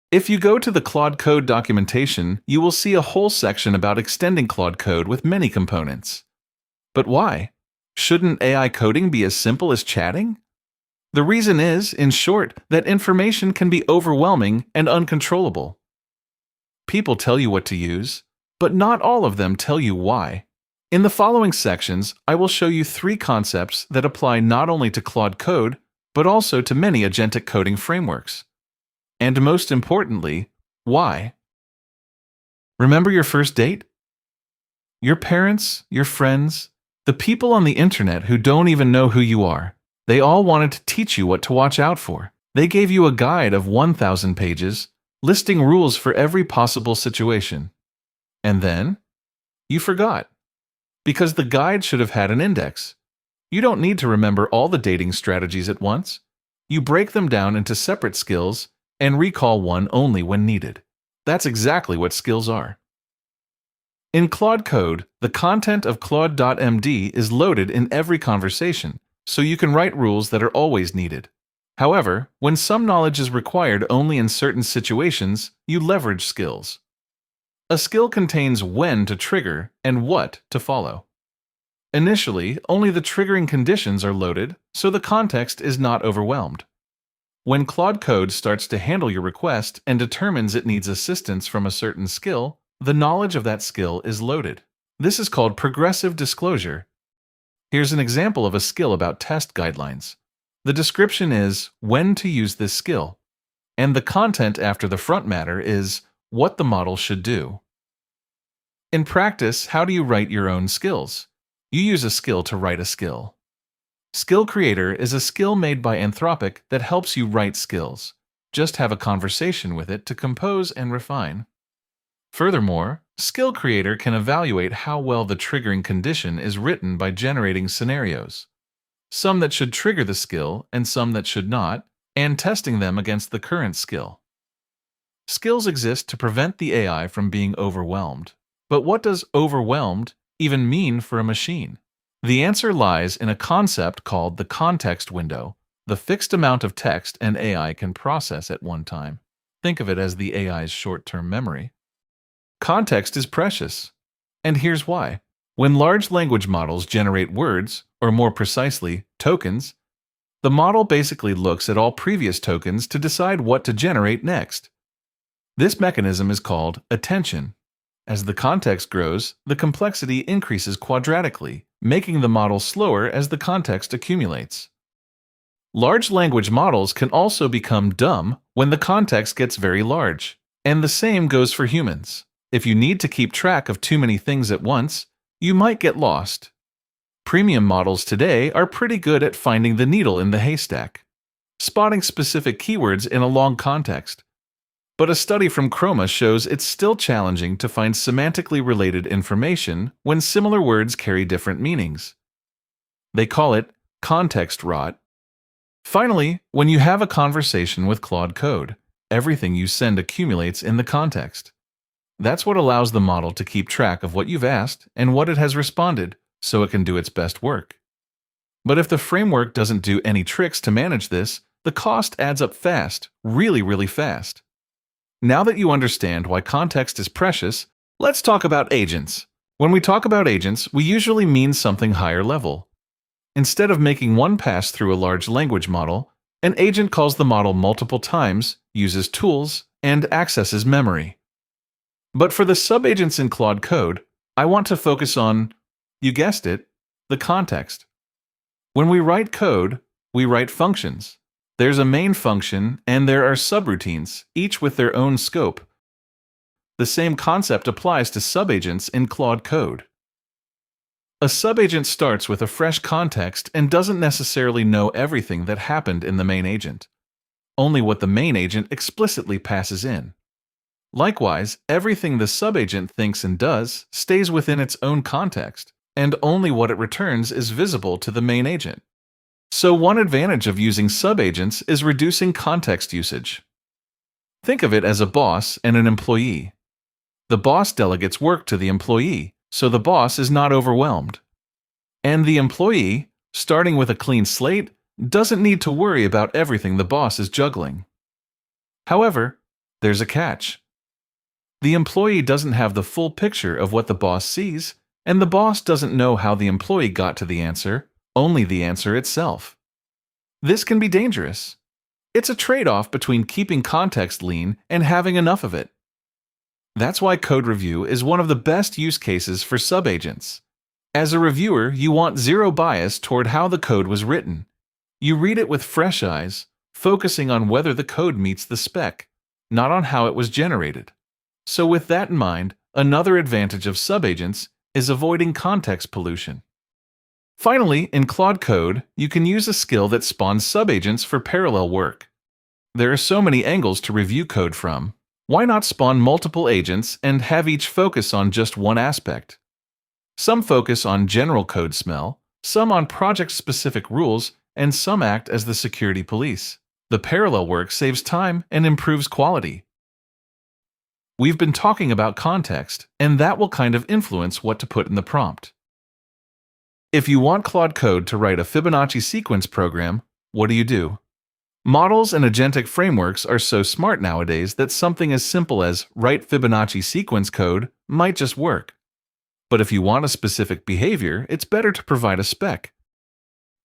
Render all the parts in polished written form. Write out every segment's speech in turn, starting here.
If you go to the Claude Code documentation, you will see a whole section about extending Claude Code with many components. But why? Shouldn't AI coding be as simple as chatting? The reason is, in short, that information can be overwhelming and uncontrollable. People tell you what to use, but not all of them tell you why. In the following sections, I will show you 3 concepts that apply not only to Claude Code, but also to many agentic coding frameworks. And most importantly, why? Remember your first date? Your parents, your friends, the people on the internet who don't even know who you are. They all wanted to teach you what to watch out for. They gave you a guide of 1,000 pages, listing rules for every possible situation. And then, you forgot. Because the guide should have had an index. You don't need to remember all the dating strategies at once. You break them down into separate skills and recall one only when needed. That's exactly what skills are. In Claude Code, the content of Claude.md is loaded in every conversation, so you can write rules that are always needed. However, when some knowledge is required only in certain situations, you leverage skills. A skill contains when to trigger and what to follow. Initially, only the triggering conditions are loaded, so the context is not overwhelmed. When Claude Code starts to handle your request and determines it needs assistance from a certain skill, the knowledge of that skill is loaded. This is called progressive disclosure. Here's an example of a skill about test guidelines. The description is when to use this skill, and the content after the front matter is what the model should do. In practice, how do you write your own skills? You use a skill to write a skill. Skill Creator is a skill made by Anthropic that helps you write skills. Just have a conversation with it to compose and refine. Furthermore, Skill Creator can evaluate how well the triggering condition is written by generating scenarios, some that should trigger the skill and some that should not, and testing them against the current skill. Skills exist to prevent the AI from being overwhelmed. But what does overwhelmed even mean for a machine? The answer lies in a concept called the context window, the fixed amount of text an AI can process at one time. Think of it as the AI's short-term memory. Context is precious. And here's why. When large language models generate words, or more precisely, tokens, the model basically looks at all previous tokens to decide what to generate next. This mechanism is called attention. As the context grows, the complexity increases quadratically, making the model slower as the context accumulates. Large language models can also become dumb when the context gets very large, and the same goes for humans. If you need to keep track of too many things at once, you might get lost. Premium models today are pretty good at finding the needle in the haystack, spotting specific keywords in a long context. But a study from Chroma shows it's still challenging to find semantically related information when similar words carry different meanings. They call it context rot. Finally, when you have a conversation with Claude Code, everything you send accumulates in the context. That's what allows the model to keep track of what you've asked and what it has responded, so it can do its best work. But if the framework doesn't do any tricks to manage this, the cost adds up fast, really fast. Now that you understand why context is precious, let's talk about agents. When we talk about agents, we usually mean something higher level. Instead of making one pass through a large language model, an agent calls the model multiple times, uses tools, and accesses memory. But for the subagents in Claude Code, I want to focus on, you guessed it, the context. When we write code, we write functions. There's a main function, and there are subroutines, each with their own scope. The same concept applies to subagents in Claude Code. A subagent starts with a fresh context and doesn't necessarily know everything that happened in the main agent, only what the main agent explicitly passes in. Likewise, everything the subagent thinks and does stays within its own context, and only what it returns is visible to the main agent. So one advantage of using subagents is reducing context usage. Think of it as a boss and an employee. The boss delegates work to the employee, so the boss is not overwhelmed. And the employee, starting with a clean slate, doesn't need to worry about everything the boss is juggling. However, There's a catch. The employee doesn't have the full picture of what the boss sees, and the boss doesn't know how the employee got to the answer, only the answer itself. This can be dangerous. It's a trade-off between keeping context lean and having enough of it. That's why code review is one of the best use cases for subagents. As a reviewer, you want zero bias toward how the code was written. You read it with fresh eyes, focusing on whether the code meets the spec, not on how it was generated. So with that in mind, another advantage of subagents is avoiding context pollution. Finally, in Claude Code, you can use a skill that spawns subagents for parallel work. There are so many angles to review code from. Why not spawn multiple agents and have each focus on just one aspect? Some focus on general code smell, some on project-specific rules, and some act as the security police. The parallel work saves time and improves quality. We've been talking about context, and that will kind of influence what to put in the prompt. If you want Claude Code to write a Fibonacci sequence program, what do? Models and agentic frameworks are so smart nowadays that something as simple as write Fibonacci sequence code might just work. But if you want a specific behavior, it's better to provide a spec.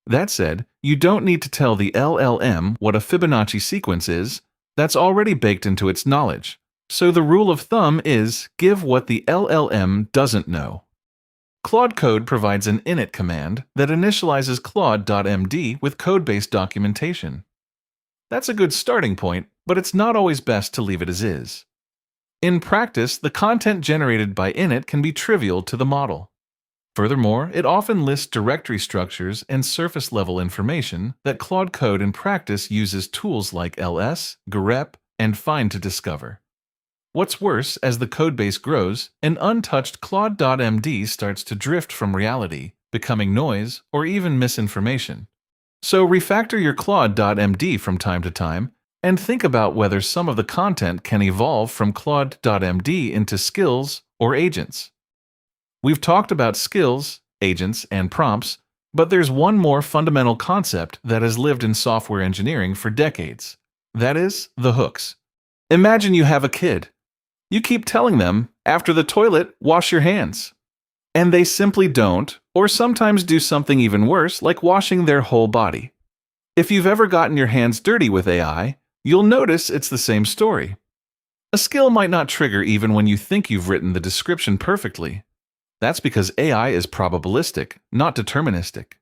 That said, you don't need to tell the LLM what a Fibonacci sequence is. That's already baked into its knowledge. So the rule of thumb is give what the LLM doesn't know. Claude Code provides an init command that initializes Claude.md with code-based documentation. That's a good starting point, but it's not always best to leave it as is. In practice, the content generated by init can be trivial to the model. Furthermore, it often lists directory structures and surface-level information that Claude Code in practice uses tools like ls, grep, and find to discover. What's worse, as the codebase grows, an untouched Claude.md starts to drift from reality, becoming noise or even misinformation. So refactor your Claude.md from time to time and think about whether some of the content can evolve from Claude.md into skills or agents. We've talked about skills, agents, and prompts, but there's one more fundamental concept that has lived in software engineering for decades. That is, the hooks. Imagine you have a kid. You keep telling them, after the toilet, wash your hands. And they simply don't, or sometimes do something even worse, like washing their whole body. If you've ever gotten your hands dirty with AI, you'll notice it's the same story. A skill might not trigger even when you think you've written the description perfectly. That's because AI is probabilistic, not deterministic.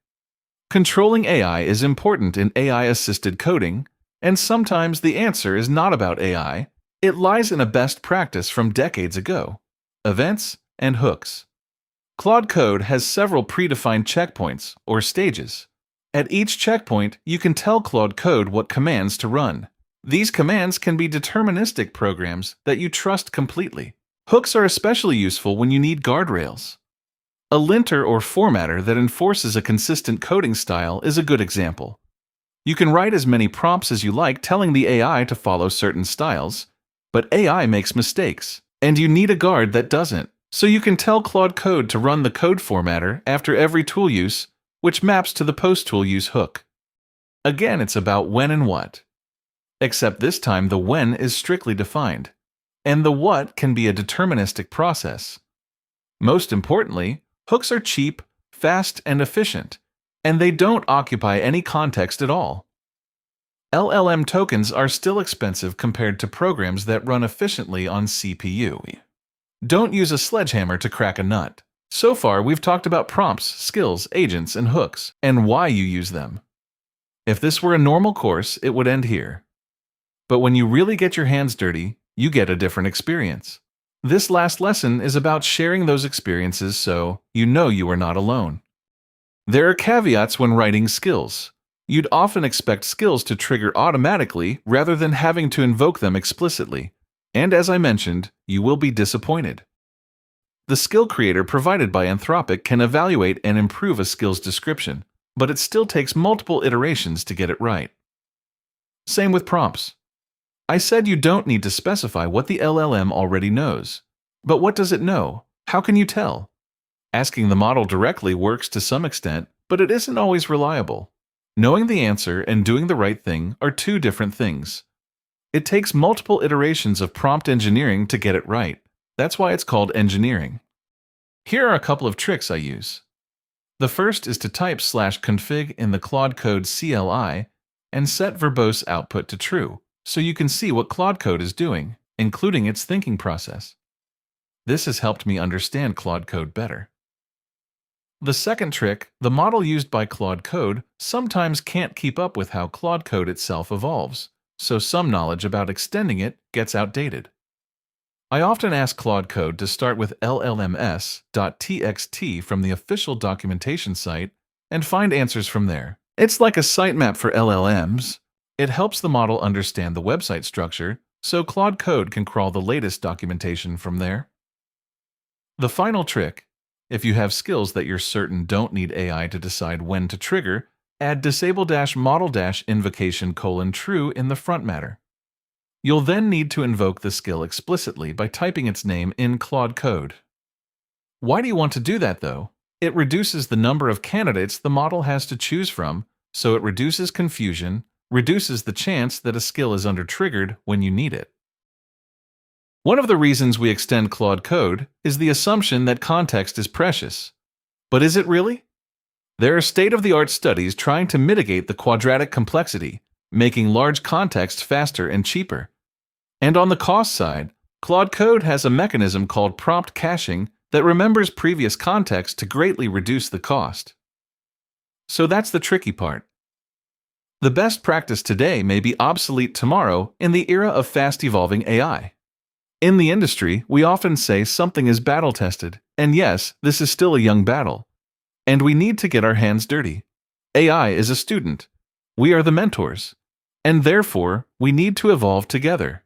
Controlling AI is important in AI-assisted coding, and sometimes the answer is not about AI. It lies in a best practice from decades ago: events and hooks. Claude Code has several predefined checkpoints, or stages. At each checkpoint, you can tell Claude Code what commands to run. These commands can be deterministic programs that you trust completely. Hooks are especially useful when you need guardrails. A linter or formatter that enforces a consistent coding style is a good example. You can write as many prompts as you like telling the AI to follow certain styles, but AI makes mistakes, and you need a guard that doesn't. So you can tell Claude Code to run the code formatter after every tool use, which maps to the post-tool use hook. Again, it's about when and what. Except this time the when is strictly defined, and the what can be a deterministic process. Most importantly, hooks are cheap, fast, and efficient, and they don't occupy any context at all. LLM tokens are still expensive compared to programs that run efficiently on CPU. Don't use a sledgehammer to crack a nut. So far, we've talked about prompts, skills, agents, and hooks, and why you use them. If this were a normal course, it would end here. But when you really get your hands dirty, you get a different experience. This last lesson is about sharing those experiences so you know you are not alone. There are caveats when writing skills. You'd often expect skills to trigger automatically rather than having to invoke them explicitly. And as I mentioned, you will be disappointed. The skill creator provided by Anthropic can evaluate and improve a skill's description, but it still takes multiple iterations to get it right. Same with prompts. I said you don't need to specify what the LLM already knows. But what does it know? How can you tell? Asking the model directly works to some extent, but it isn't always reliable. Knowing the answer and doing the right thing are two different things. It takes multiple iterations of prompt engineering to get it right. That's why it's called engineering. Here are a couple of tricks I use. The first is to type /config in the Claude Code CLI and set verbose output to true, so you can see what Claude Code is doing, including its thinking process. This has helped me understand Claude Code better. The second trick, the model used by Claude Code sometimes can't keep up with how Claude Code itself evolves, so some knowledge about extending it gets outdated. I often ask Claude Code to start with llms.txt from the official documentation site and find answers from there. It's like a sitemap for LLMs. It helps the model understand the website structure, so Claude Code can crawl the latest documentation from there. The final trick, if you have skills that you're certain don't need AI to decide when to trigger, add disable-model-invocation:true in the front matter. You'll then need to invoke the skill explicitly by typing its name in Claude Code. Why do you want to do that, though? It reduces the number of candidates the model has to choose from, so it reduces confusion, reduces the chance that a skill is under-triggered when you need it. One of the reasons we extend Claude Code is the assumption that context is precious. But is it really? There are state-of-the-art studies trying to mitigate the quadratic complexity, making large context faster and cheaper. And on the cost side, Claude Code has a mechanism called prompt caching that remembers previous context to greatly reduce the cost. So that's the tricky part. The best practice today may be obsolete tomorrow in the era of fast-evolving AI. In the industry, we often say something is battle-tested, and yes, this is still a young battle. And we need to get our hands dirty. AI is a student. We are the mentors. And therefore, we need to evolve together.